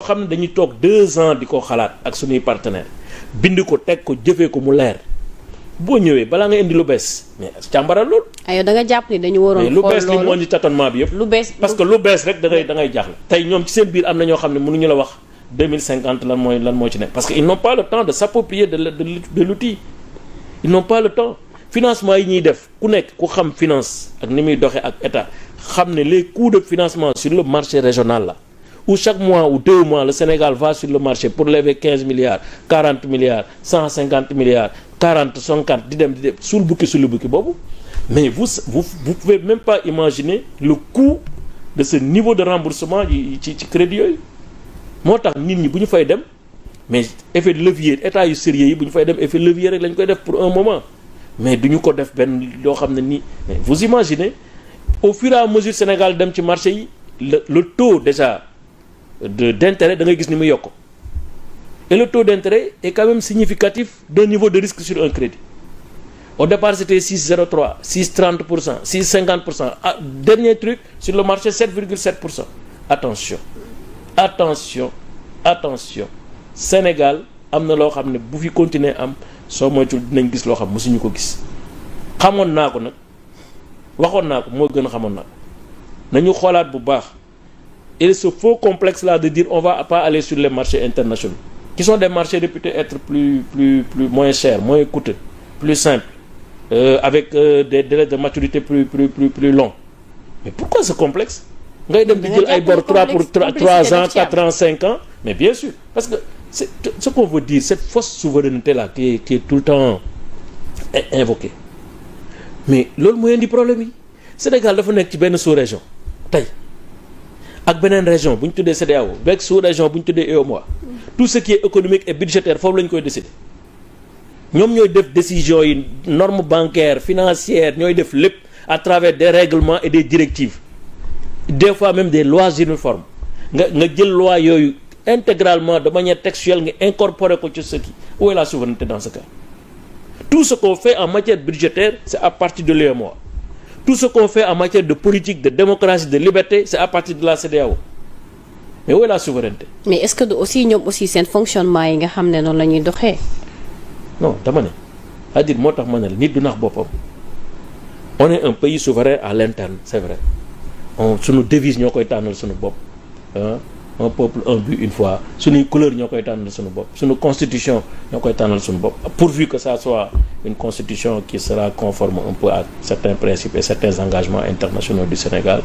xam ne dañuy toog 2 ans di ko xalaat ak suñuy partenaires bind ko teg ko jëfee ko mu leer boo ñëwee balaa nga indi lu bees mais càmbaral loolu. aywa da nga jàpp ni dañu waroon. xool loolu mais lu bees li moo indi tâtonnement bi yëpp. lu bees parce que lu bees rek da ngay jaaxle. tey ñoom ci seen biir am na ñoo xam ne mënuñu la wax 2050 lan moo ci nekk parce que ils n'ont pas le temps de s'approprier de l'outil ils n'ont pas le temps financement yi ñuy def ku nekk ku xam finance ak ni muy doxee ak état xam ne les coûts de financement sur le marché régional là où chaque mois ou 2 mois le Sénégal va sur le marché pour lever 15 milliards 40 milliards 150 milliards 40 50 di dem suul bukki boobu mais vous pouvez même pas imaginer le coût de ce niveau de remboursement ci crédit yooyu moo tax nit ñi bu ñu fay dem mais effet de levier état yu sérieux yi bu ñu fay dem effet levier rek lañ koy def pour un moment mais du ñu ko def benn loo xam ne nii mais vous imaginez au fur et à mesure Sénégal dem ci marché yi le taux déjà d'intérêt da ngay gis ni mu yokk et le taux d'intérêt est quand même significatif d'un niveau de risque sur un crédit au départ c'était 6,03 6,30% 6,50% ah dernier truc sur le marché 7,7%. attention Sénégal am na loo xam ne bu fi continuer am soo moytul dinañ gis loo xam mosuñu ko gis xamoon naa ko nag waxoon naa ko moo gën a xamoon naa ko nañu xoolaat bu baax et ce faux complexe là de dire on va pas aller sur les marchés internationaux qui sont des marchés réputés être plus moins chers moins coûteux plus simples avec des délais de maturité plus longs mais pourquoi ce complexe ngay dem di jël ay bor 3 ans 4 ans 5 ans mais bien sûr parce que c'est ce qu'on veut dire cette fausse souveraineté là qui est tout le temps invoquée mais loolu mooy indi problème yi Sénégal dafa nekk ci benn sous-région tey ak beneen région bu ñu tuddee CEDEAO beeg sous-région bu ñu tuddee UEMOA tout ce qui est économique et budgétaire foofu la ñu koy décider ñoom ñooy def décision yi normes bancaires financières ñooy def lépp à travers des règlements et des directives des fois même des lois uniformes nga jël loi yooyu intégralement de manière textuelle nga incorporer ko ci ce qui où est la souveraineté dans ce cas tout ce qu'on fait en matière budgétaire c'est à partir de l'UEMOA tout ce qu'on fait en matière de politique de démocratie de liberté c'est à partir de la CEDEAO mais où est la souveraineté. mais est-ce que aussi ñoom aussi seen fonctionnement yi nga xam ne noonu la ñuy doxee. non dama ne c'est-à-dire moo tax ma ne la nit du nax boppam on est un pays souverain à l'interne c'est vrai suñu devise ñoo koy tànnal suñu bopp un peuple un but une fois suñuy couleur ñoo koy tànnal suñu bopp suñu constitution ñoo koy tànnal suñu bopp pourvu que ça soit une constitution qui sera conforme un peu à certains principes et certains engagements internationaux du Sénégal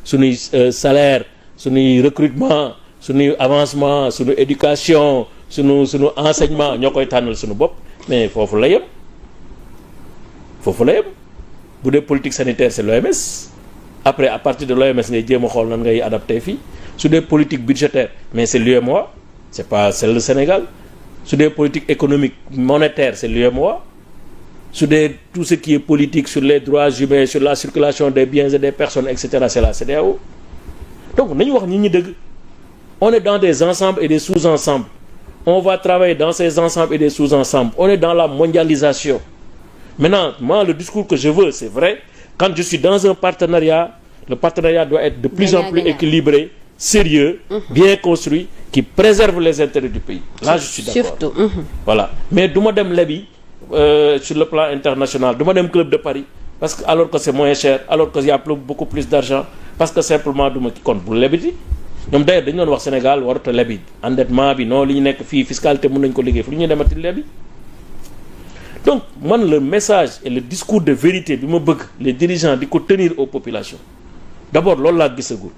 suñuy salaire suñuy recrutement suñuy avancement suñu éducation suñu enseignement ñoo koy tànnal suñu bopp mais foofu la yem bu dee politique sanitaire c'est l'OMS après à partir de l'OMS ngay jéem a xool nan ngay adapté fii su dee politique budgétaire mais c'est l'UEMOA c'est pas celle du Sénégal su dee politique économique monétaire c'est l'UEMOA su dee tout ce qui est politique sur les droits humains sur la circulation des biens et des personnes etc c'est la CEDEAO donc nañu wax nit ñi dëgg on est dans des ensembles et des sous-ensembles on va travailler dans ces ensembles et des sous-ensembles on est dans la mondialisation maintenant moi le discours que je veux c'est vrai quand je suis dans un partenariat le partenariat doit être de plus en plus équilibré sérieux bien construit qui préserve les intérêts du pays là je suis d'accord surtout voilà mais du ma dem lebi sur le plan international du ma dem club de Paris parce que alors que c'est moins cher alors que y a beaucoup plus d'argent parce que simplement du ma kon bu lebiti ñoom d'ailleurs dañu doon wax Sénégal warut a lebi endettement bi non li ñu nekk fii fiscalité mën nañu ko liggéey fu lu ñuy demati lebi donc man le message et le discours de vérité bi ma bëgg les dirigeants di ko tenir aux populations d'abord loolu laa gisagul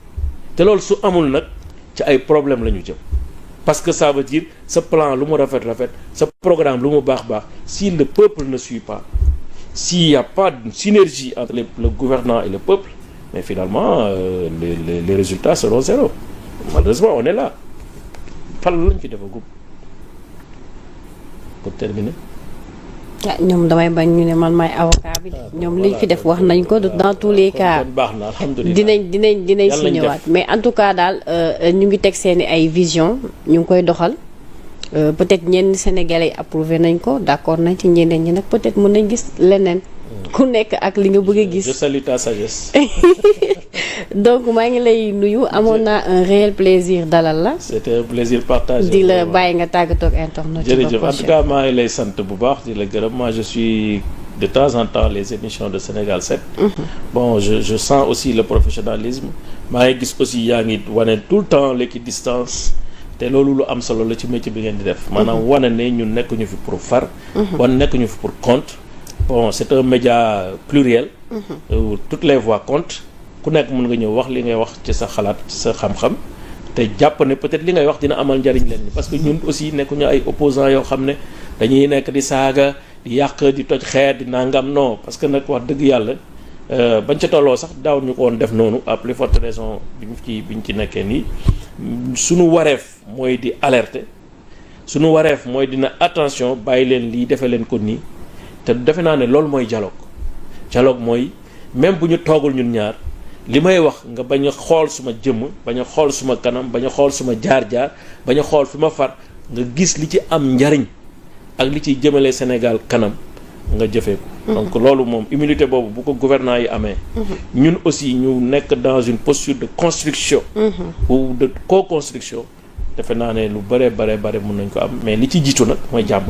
te loolu su amul nag ci ay problème la ñu jëm parce que ça veut dire ce plan lu mu rafet ce programme lu mu baax si le peuple ne suit pas s'il y a pas de synergie entre le gouvernant et le peuple mais finalement les résultats seront zéro malheureusement on est là fan lañ fi defagum pour terminer. ñoom damay bañ ñu ne man may avocat bi ñoom liñ fi def wax nañ ko dans tous les cas baax na alhamdulilah dinañ si ñëwaat mais en tout cas daal ñu ngi teg seeni ay vision ñu ngi koy doxal peut-être ñenn Sénégalais approuvé nañ ko d'accord nañ ci ñeneen ñi nag peut-être mën nañ gis leneen ku nekk ak li nga bëgg a gis. Je salue ta sagesse. donc maa ngi lay nuyu amoon naa un réel plaisir dalal la. C'était un plaisir partagé. di la bàyyi nga tàggatoo ak internet. jërëjëf en tout cas maa ngi lay sant bu baax di la gërëm. moi je suis de temps en temps les émissions de Sénégal 7. Bon je sens aussi le professionnalisme. maa ngi gis aussi yaa ngi wane tout le temps l'équidistance. te loolu lu am solo la ci métier bi ngeen di def. maanaam wane ne ñun nekkuñu fi pour far. wane nekkuñu fi pour compte. bon c'est un média pluriel. Où toutes les voix comptent. ku nekk mën nga ñëw wax li ngay wax ci sa xalaat ci sa xam-xam. te jàpp ne peut-être li ngay wax dina amal njariñ leen parce que ñun aussi nekkuñu ay opposants yoo xam ne dañuy nekk di saaga di yàq di toj xeer di nangam non parce que nag wax dëgg yàlla bañ ca tolloo sax daaw ñu ko woon def noonu à plus forte raison biñ ci nekkee nii. suñu wareef mooy di alerter suñu wareef mooy dina attention bàyyi leen lii defee leen ko nii te defe naa ne loolu mooy dialogue mooy même bu ñu toogul ñun ñaar li may wax nga bañ a xool suma jëmm bañ a xool suma kanam bañ a xool suma jaar-jaar bañ a xool fi ma far nga gis li ci am njariñ ak li ciy jëmale Sénégal kanam nga jëfee ko. donc loolu moom humilité boobu bu ko gouvernants yi amee. ñun aussi ñu nekk dans une posture de construction. ou de co-construction. defe naa ne lu bare mën nañ ko am mais li ci jiitu nag mooy jàmm.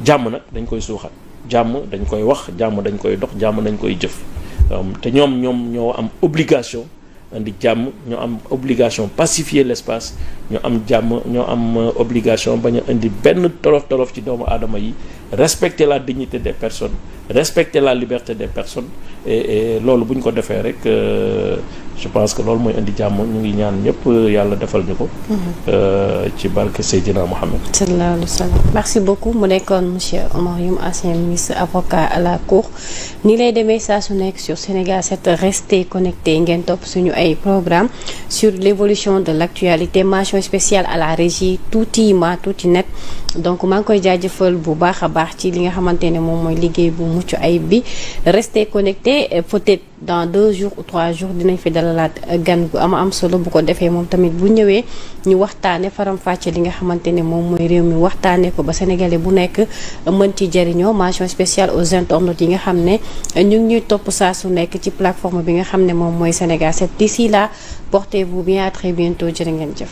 jàmm nag dañ koy suuxat jàmm dañ koy wax jàmm dañ koy dox jàmm dañ koy jëf. te ñoom ñoo am obligation indi jàmm ñoo am obligation pacifier l'espace ñoo am jàmm ñoo am obligation bañ a indi benn tolof ci doomu aadama yi respecter la dignité des personnes respecter la liberté des personnes et loolu bu ñu ko defee rek je pense que loolu mooy indi jàmm ñu ngi ñaan ñëpp yàlla defal ñu ko. ci barke Seydina Mohamed. sallallahu alayhi wa sallam merci beaucoup mu nekkoon monsieur Oumar Youm ancien ministre avocat à la cour ni lay demee saa su nekk sur Sénégal 7 restez connectés ngeen topp suñu ay programme sur l'évolution de l'actualité mention spéciale à la régie tuuti net donc maa ngi koy jaajëfal bu baax a baax ci li nga xamante ne moom mooy liggéey bu mucc ayib bi restez connectés peut-être dans 2 jours ou 3 jours dinañ fi dalalaat gan gu am solo bu ko defee moom tamit bu ñëwee ñu waxtaane faram-fàcce li nga xamante ne moom mooy réew mi waxtaane ko ba sénégalais bu nekk mën ci jëriñoo mention spéciale aux internautes yi nga xam ne ñu ngi ñuy topp saa su nekk ci plateforme bi nga xam ne moom mooy Sénégal 7 d'ici là portez-vous bien à très bientôt jërë ngeen jëf